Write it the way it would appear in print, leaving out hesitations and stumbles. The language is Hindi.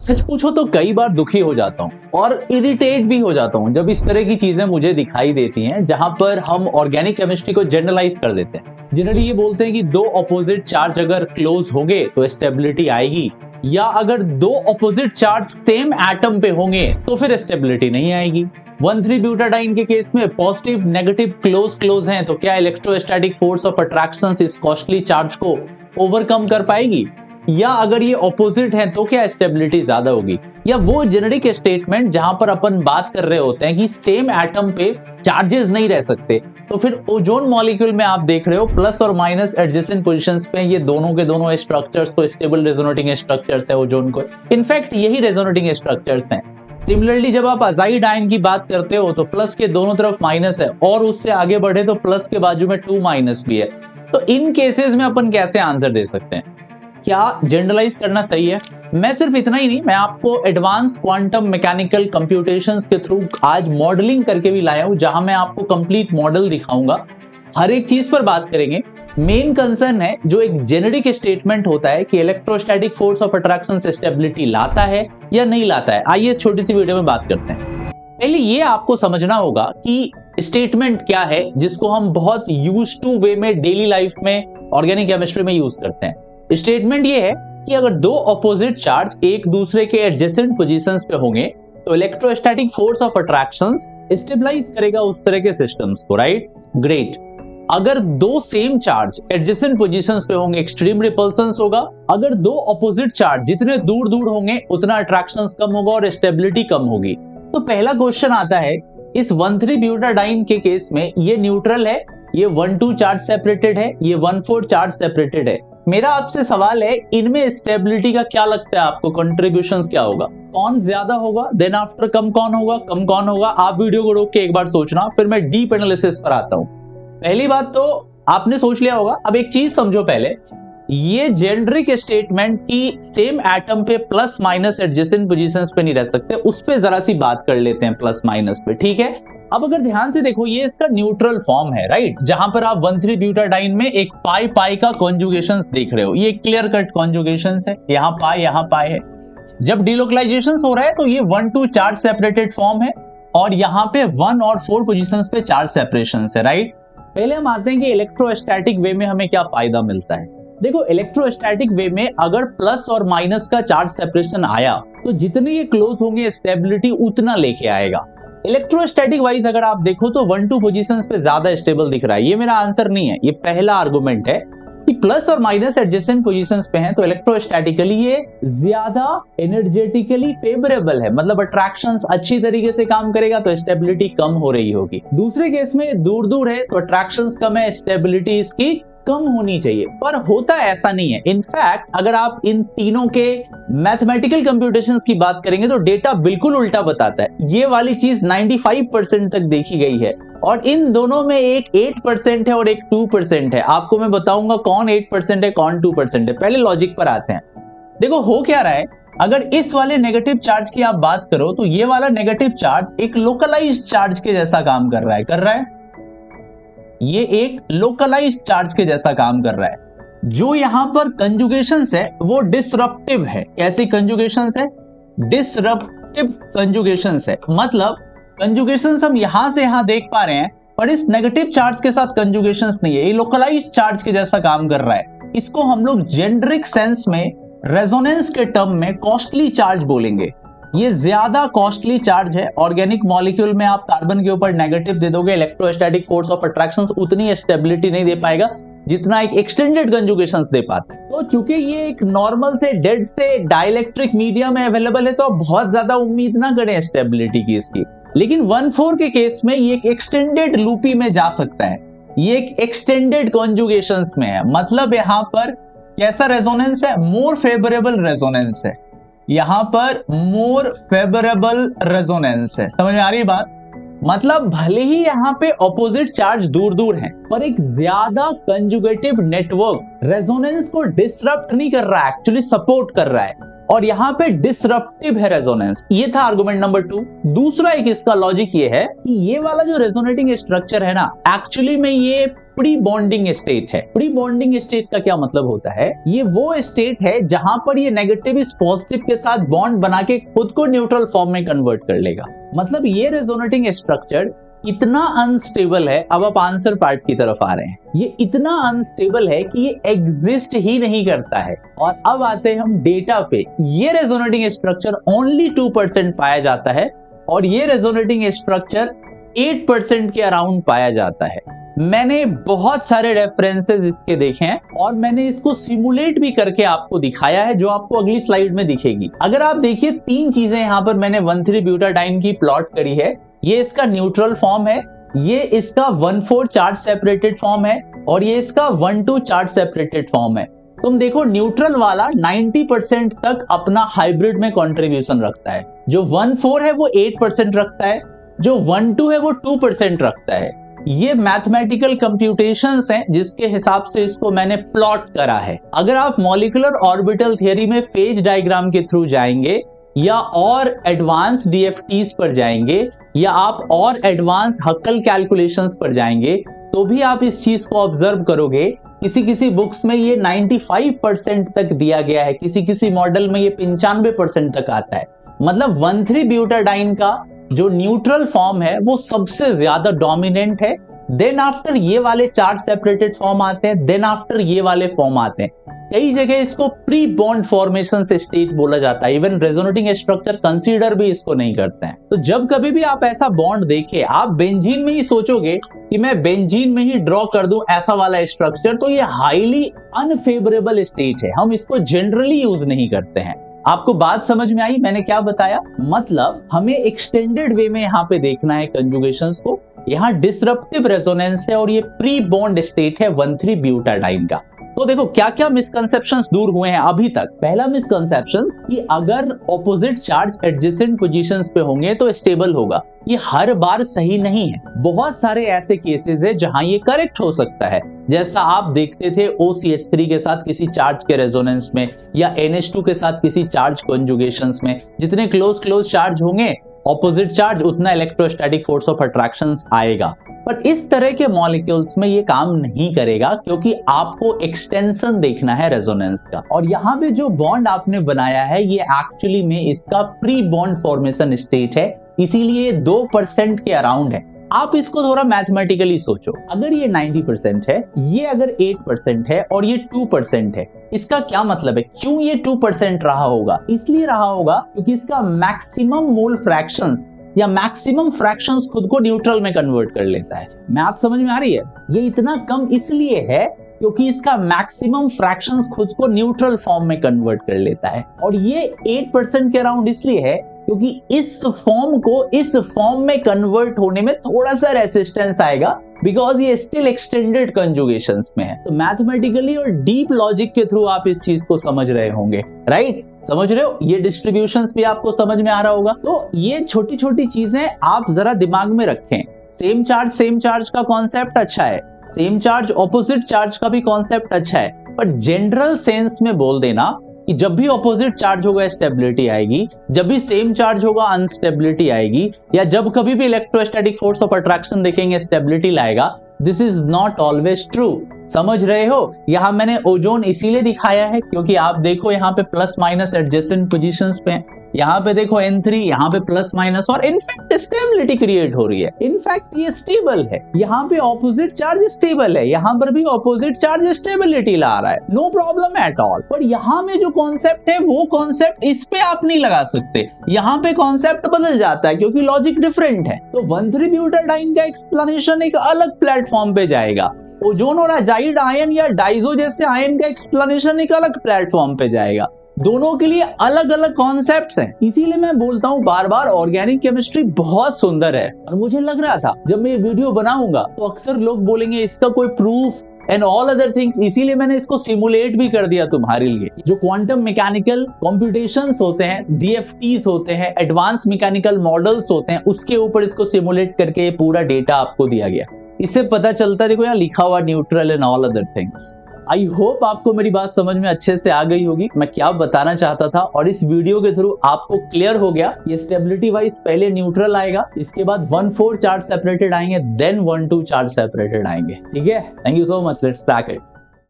सच पूछो तो कई बार दुखी हो जाता हूँ और इरिटेट भी हो जाता हूँ जब इस तरह की चीजें मुझे दिखाई देती हैं जहां पर हम ऑर्गेनिक केमिस्ट्री को जनरलाइज कर देते हैं। जनरली ये बोलते हैं कि दो ऑपोजिट चार्ज अगर क्लोज होंगे तो स्टेबिलिटी आएगी, या अगर दो ऑपोजिट चार्ज सेम एटम पे होंगे तो फिर स्टेबिलिटी नहीं आएगी। 1,3-ब्यूटाडाइन के केस में पॉजिटिव नेगेटिव क्लोज हैं तो क्या इलेक्ट्रोस्टैटिक फोर्स ऑफ अट्रैक्शन इस कॉस्टली चार्ज को ओवरकम कर पाएगी, या अगर ये ऑपोजिट है तो क्या स्टेबिलिटी ज्यादा होगी। या वो जेनेरिक स्टेटमेंट जहां पर अपन बात कर रहे होते हैं कि सेम एटम पे चार्जेस नहीं रह सकते, तो फिर ओजोन मॉलिक्यूल में आप देख रहे हो प्लस और माइनस एडजेसेंट पोजीशंस पे ये दोनों के दोनों स्ट्रक्चर्स तो स्टेबल रेजोनेटिंग स्ट्रक्चर्स है ओजोन को। इनफैक्ट यही रेजोनेटिंग स्ट्रक्चर्स हैं। सिमिलरली जब आप अजाइड आयन की बात करते हो तो प्लस के दोनों तरफ माइनस है और उससे आगे बढ़े तो प्लस के बाजू में 2 माइनस भी है। तो इन केसेस में अपन कैसे आंसर दे सकते हैं, क्या जनरलाइज करना सही है? मैं सिर्फ इतना ही नहीं, मैं आपको एडवांस क्वांटम मैकेनिकल कंप्यूटेशंस के थ्रू आज मॉडलिंग करके भी लाया हूं, जहां मैं आपको कंप्लीट मॉडल दिखाऊंगा। हर एक चीज पर बात करेंगे। मेन कंसर्न है जो एक जेनेरिक स्टेटमेंट होता है कि electrostatic force of attraction stability लाता है या नहीं लाता है। आइए इस छोटी सी वीडियो में बात करते हैं। पहले ये आपको समझना होगा कि स्टेटमेंट क्या है जिसको हम बहुत यूज टू वे में डेली लाइफ में ऑर्गेनिक केमिस्ट्री में यूज करते हैं। स्टेटमेंट ये है कि अगर दो ऑपोजिट चार्ज एक दूसरे के एडजेसेंट पोजीशंस पे होंगे तो electrostatic force of attractions stabilise करेगा उस तरह के सिस्टम्स को, राइट? ग्रेट। अगर दो सेम चार्ज एडजेसेंट पोजीशंस पे होंगे एक्सट्रीम रिपल्शंस होगा। अगर दो ऑपोजिट चार्ज जितने दूर दूर होंगे उतना अट्रैक्शंस कम होगा और स्टेबिलिटी कम होगी। तो पहला क्वेश्चन आता है, इस 1,3-ब्यूटाडाइन के केस में ये न्यूट्रल है, ये 1,2 चार्ज सेपरेटेड है, ये 1,4 चार्ज सेपरेटेड है। मेरा आपसे सवाल है, इनमें स्टेबिलिटी का क्या लगता है आपको, कंट्रीब्यूशंस क्या होगा? कौन ज्यादा होगा, देन आफ्टर कम कौन होगा, कम कौन होगा? आप वीडियो को रोक के एक बार सोचना, फिर मैं डीप एनालिसिस पर आता हूं। पहली बात तो आपने सोच लिया होगा। अब एक चीज समझो, पहले ये जेनेरिक स्टेटमेंट की सेम एटम पे प्लस माइनस एडजेसेंट पोजीशंस पे नहीं रह सकते, उस पे जरा सी बात कर लेते हैं प्लस माइनस पे, ठीक है? अब अगर ध्यान से देखो, ये इसका न्यूट्रल फॉर्म है, राइट? जहां पर आप 1,3-ब्यूटाडाइन में एक पाई पाई का कॉन्जुगेशंस देख रहे हो, ये क्लियर कट कॉन्जुगेशंस है, यहाँ पाई है। जब डिलोकलाइजेशन हो रहा है तो ये 1,2 चार्ज सेपरेटेड फॉर्म है और यहाँ पे 1 और 4 पोजीशंस पे चार्ज सेपरेशन है, राइट? पहले हम आते हैं कि इलेक्ट्रोस्टैटिक वे में हमें क्या फायदा मिलता है। देखो, इलेक्ट्रोस्टैटिक वे में अगर प्लस और माइनस का चार्ज सेपरेशन आया तो जितने ये क्लोज होंगे स्टेबिलिटी उतना लेके आएगा। इलेक्ट्रोस्टैटिक वाइज अगर आप देखो तो 1-2 पोजीशंस पे ज्यादा स्टेबल दिख रहा है। ये मेरा आंसर नहीं है, ये पहला आर्गुमेंट है कि प्लस और माइनस एडजेसेंट पोजीशंस पे हैं तो इलेक्ट्रोस्टैटिकली ये ज्यादा एनर्जेटिकली फेवरेबल है, मतलब अट्रैक्शंस अच्छी तरीके से काम करेगा तो स्टेबिलिटी कम हो रही होगी। दूसरे केस में दूर दूर है तो अट्रैक्शंस कम है, स्टेबिलिटी इसकी कम होनी चाहिए, पर होता ऐसा नहीं है। इनफैक्ट अगर आप इन तीनों के मैथमेटिकल कंप्यूटेशंस की बात करेंगे तो डेटा बिल्कुल उल्टा बताता है। ये वाली चीज 95% तक देखी गई है और इन दोनों में एक 8% है और एक 2% है। आपको मैं बताऊंगा कौन 8% है कौन 2% है। पहले लॉजिक पर आते हैं। देखो हो क्या रहा है, अगर इस वाले नेगेटिव चार्ज की आप बात करो तो ये वाला नेगेटिव चार्ज एक लोकलाइज्ड चार्ज के जैसा काम कर रहा है, ये एक लोकलाइज्ड चार्ज के जैसा काम कर रहा है। जो यहां पर कंजुगेशंस है वो डिसरप्टिव है। कैसी कंजुगेशंस है? डिसरप्टिव कंजुगेशंस है। मतलब कंजुगेशंस हम यहां से यहां देख पा रहे हैं पर इस नेगेटिव चार्ज के साथ कंजुगेशंस नहीं है, ये लोकलाइज्ड चार्ज के जैसा काम कर रहा है। इसको हम लोग जेनेरिक सेंस में रेजोनेंस के टर्म में कॉस्टली चार्ज बोलेंगे। ये ज्यादा कॉस्टली चार्ज है। ऑर्गेनिक मॉलिक्यूल में आप कार्बन के ऊपर नेगेटिव दे दोगे, इलेक्ट्रोस्टैटिक फोर्स ऑफ अट्रैक्शन उतनी स्टेबिलिटी नहीं दे पाएगा जितना एक एक्सटेंडेड कंजुगेशंस दे पाता है। तो चूंकि ये एक नॉर्मल से डेड से डाइलेक्ट्रिक मीडिया में अवेलेबल है तो आप बहुत ज्यादा उम्मीद ना करें स्टेबिलिटी की इसकी। लेकिन 1,4 के केस में ये एक एक्सटेंडेड लूपी में जा सकता है, ये एक एक्सटेंडेड कॉन्जुगेशंस में है। मतलब यहां पर कैसा रेजोनेंस है? मोर फेवरेबल रेजोनेंस है। यहां पर मोर फेवरेबल रेजोनेंस है। समझ में आ रही बात? मतलब भले ही यहां पे ऑपोजिट चार्ज दूर दूर हैं, पर एक ज्यादा कंजुगेटिव नेटवर्क रेजोनेंस को डिसरप्ट नहीं कर रहा है, एक्चुअली सपोर्ट कर रहा है। और यहाँ पे डिसरप्टिव है रेजोनेंस। ये था आर्गुमेंट नंबर 2। दूसरा एक इसका लॉजिक ये है कि ये वाला जो रेजोनेटिंग स्ट्रक्चर है ना, एक्चुअली में ये प्री बॉन्डिंग स्टेट है। प्री बॉन्डिंग स्टेट का क्या मतलब होता है? ये वो स्टेट है जहां पर ये नेगेटिव इस पॉजिटिव के साथ बॉन्ड बना के खुद को न्यूट्रल फॉर्म में कन्वर्ट कर लेगा। मतलब ये रेजोनेटिंग स्ट्रक्चर इतना अनस्टेबल है। अब आप आंसर पार्ट की तरफ आ रहे हैं। ये इतना अनस्टेबल है कि ये एग्जिस्ट ही नहीं करता है। और अब आते हैं हम डेटा पे। ये रेजोनेटिंग स्ट्रक्चर ओनली 2% पाया जाता है और ये रेजोनेटिंग स्ट्रक्चर 8% के अराउंड पाया जाता है। मैंने बहुत सारे रेफरेंसेस इसके देखे हैं और मैंने इसको सिमुलेट भी करके आपको दिखाया है, जो आपको अगली स्लाइड में दिखेगी। अगर आप देखिए 3 चीजें यहाँ पर मैंने 1,3-ब्यूटाडाइन की प्लॉट करी है। ये इसका न्यूट्रल फॉर्म है, ये इसका 1,4 चार्ज सेपरेटेड फॉर्म है और ये इसका 1,2 चार्ज सेपरेटेड फॉर्म है। तुम देखो न्यूट्रल वाला 90% तक अपना हाइब्रिड में कंट्रीब्यूशन रखता है। जो 1,4 है वो 8% रखता है, जो 1,2 है वो 2% रखता है। ये मैथमेटिकल कंप्यूटेशंस हैं जिसके हिसाब से इसको मैंने प्लॉट करा है। अगर आप मॉलिक्यूलर ऑर्बिटल थियरी में फेज डायग्राम के थ्रू जाएंगे या और एडवांस डीएफटीज पर जाएंगे या आप और एडवांस हक्कल कैलकुलेशंस पर जाएंगे तो भी आप इस चीज को ऑब्जर्व करोगे। किसी बुक्स में ये 95% तक दिया गया है, किसी मॉडल में ये 95% तक आता है। मतलब 1,3-ब्यूटाडाइन का जो न्यूट्रल फॉर्म है वो सबसे ज्यादा डोमिनेंट है। देन आफ्टर ये वाले चार्ज सेपरेटेड फॉर्म आते हैं, देन आफ्टर ये वाले फॉर्म आते हैं। कई जगह इसको प्री बॉन्ड फॉर्मेशन से स्टेट बोला जाता है। इवन रेजोनेटिंग स्ट्रक्चर कंसीडर भी इसको नहीं करते हैं। तो जब कभी भी आप ऐसा बॉन्ड देखे, आप बेंजीन में ही सोचोगे कि मैं बेंजीन में ही ड्रॉ कर दूं ऐसा वाला स्ट्रक्चर, तो ये हाईली अनफेवरेबल स्टेट है। हम इसको जनरली यूज नहीं करते हैं। आपको बात समझ में आई मैंने क्या बताया? मतलब हमें एक्सटेंडेड वे में यहाँ पे देखना है कंजुगेशंस को। यहाँ डिसरप्टिव रेजोनेंस है और ये प्री बॉन्ड स्टेट है 1,3-ब्यूटाडाइन का। तो देखो क्या क्या मिसकंसेप्शंस दूर हुए हैं अभी तक। पहला मिसकंसेप्शंस कि अगर ऑपोजिट चार्ज एडजेसेंट पोजीशंस पे होंगे तो स्टेबल होगा। ये हर बार सही नहीं है। बहुत सारे ऐसे केसेस है जहां ये करेक्ट हो सकता है, जैसा आप देखते थे OCH3 के साथ किसी चार्ज के रेजोनेंस में या NH2 के साथ किसी चार्ज कॉन्जुगेशंस में। जितने क्लोज चार्ज होंगे ऑपोजिट चार्ज, उतना इलेक्ट्रोस्टैटिक फोर्स ऑफ अट्रैक्शन आएगा। पर इस तरह के मॉलिक्यूल्स में ये काम नहीं करेगा क्योंकि आपको एक्सटेंशन देखना है रेजोनेंस का। और यहाँ पे जो बॉन्ड आपने बनाया है ये एक्चुअली में इसका प्री बॉन्ड फॉर्मेशन स्टेट है, इसीलिए 2% के अराउंड है। आप इसको थोड़ा मैथमेटिकली सोचो। अगर ये 90% है, ये अगर 8% है और ये 2% है, इसका क्या मतलब है? क्यों ये 2% रहा होगा? इसलिए रहा होगा क्योंकि इसका मैक्सिमम मोल फ्रैक्शंस या मैक्सिमम फ्रैक्शंस खुद को न्यूट्रल में कन्वर्ट कर लेता है। मैथ समझ में आ रही है? ये इतना कम इसलिए है क्योंकि इसका मैक्सिमम फ्रैक्शंस खुद को न्यूट्रल फॉर्म में कन्वर्ट कर लेता है। और ये 8% के अराउंड इसलिए है क्योंकि इस फॉर्म को इस फॉर्म में कन्वर्ट होने में थोड़ा सा रेसिस्टेंस आएगा, बिकॉज ये स्टिल एक्सटेंडेड कंजुगेशंस में है। तो मैथमेटिकली और डीप लॉजिक के थ्रू आप इस चीज को समझ रहे होंगे, राइट? समझ रहे हो? ये डिस्ट्रीब्यूशंस भी आपको समझ में आ रहा होगा। तो ये छोटी छोटी चीजें आप जरा दिमाग में रखें। सेम चार्ज का कॉन्सेप्ट अच्छा है, सेम चार्ज ऑपोजिट चार्ज का भी कॉन्सेप्ट अच्छा है, पर जनरल सेंस में बोल देना कि जब भी ऑपोजिट चार्ज होगा स्टेबिलिटी आएगी, जब भी सेम चार्ज होगा अनस्टेबिलिटी आएगी, या जब कभी भी इलेक्ट्रोस्टैटिक फोर्स ऑफ अट्रैक्शन देखेंगे स्टेबिलिटी लाएगा। This is not always true. समझ रहे हो? यहां मैंने ओजोन इसीलिए दिखाया है क्योंकि आप देखो यहाँ पे प्लस माइनस एडजेसेंट पोजीशंस पे, यहाँ पे देखो N3, यहाँ पे प्लस माइनस, और इनफैक्ट स्टेबिलिटी क्रिएट हो रही है। इनफैक्ट ये स्टेबल है। यहाँ पे ऑपोजिट चार्ज स्टेबल है, यहाँ पर भी ऑपोजिट चार्ज स्टेबिलिटी ला रहा है, नो प्रॉब्लम एट ऑल। पर यहाँ में जो कॉन्सेप्ट है वो कॉन्सेप्ट इस पे आप नहीं लगा सकते। यहाँ पे कॉन्सेप्ट बदल जाता है क्योंकि लॉजिक डिफरेंट है। तो 1,3-ब्यूटाडाइन का एक्सप्लेनेशन एक अलग प्लेटफॉर्म पे जाएगा। ओजोन और अजाइड आयन या डाइजो जैसे आयन का एक्सप्लेनेशन एक अलग प्लेटफॉर्म पे जाएगा। दोनों के लिए अलग अलग कॉन्सेप्ट्स हैं। इसीलिए मैं बोलता हूँ बार बार ऑर्गेनिक केमिस्ट्री बहुत सुंदर है। और मुझे लग रहा था जब मैं ये वीडियो बनाऊंगा तो अक्सर लोग बोलेंगे इसका कोई proof and all other things, इसीलिए मैंने इसको सिमुलेट भी कर दिया तुम्हारे लिए। जो क्वांटम मैकेनिकल कंप्यूटेशंस होते हैं, डीएफटीज होते हैं, एडवांस मैकेनिकल मॉडल्स होते हैं, उसके ऊपर इसको सिमुलेट करके ये पूरा डेटा आपको दिया गया। इससे पता चलता है, देखो यहाँ लिखा हुआ neutral and all other things. I hope आपको मेरी बात समझ में अच्छे से आ गई होगी, मैं क्या बताना चाहता था, और इस वीडियो के थ्रू आपको क्लियर हो गया ये स्टेबिलिटी वाइज पहले न्यूट्रल आएगा, इसके बाद 1-4 चार्ट सेपरेटेड आएंगे, देन 1-2 चार्ट सेपरेटेड आएंगे। ठीक है, thank you so much, let's crack it.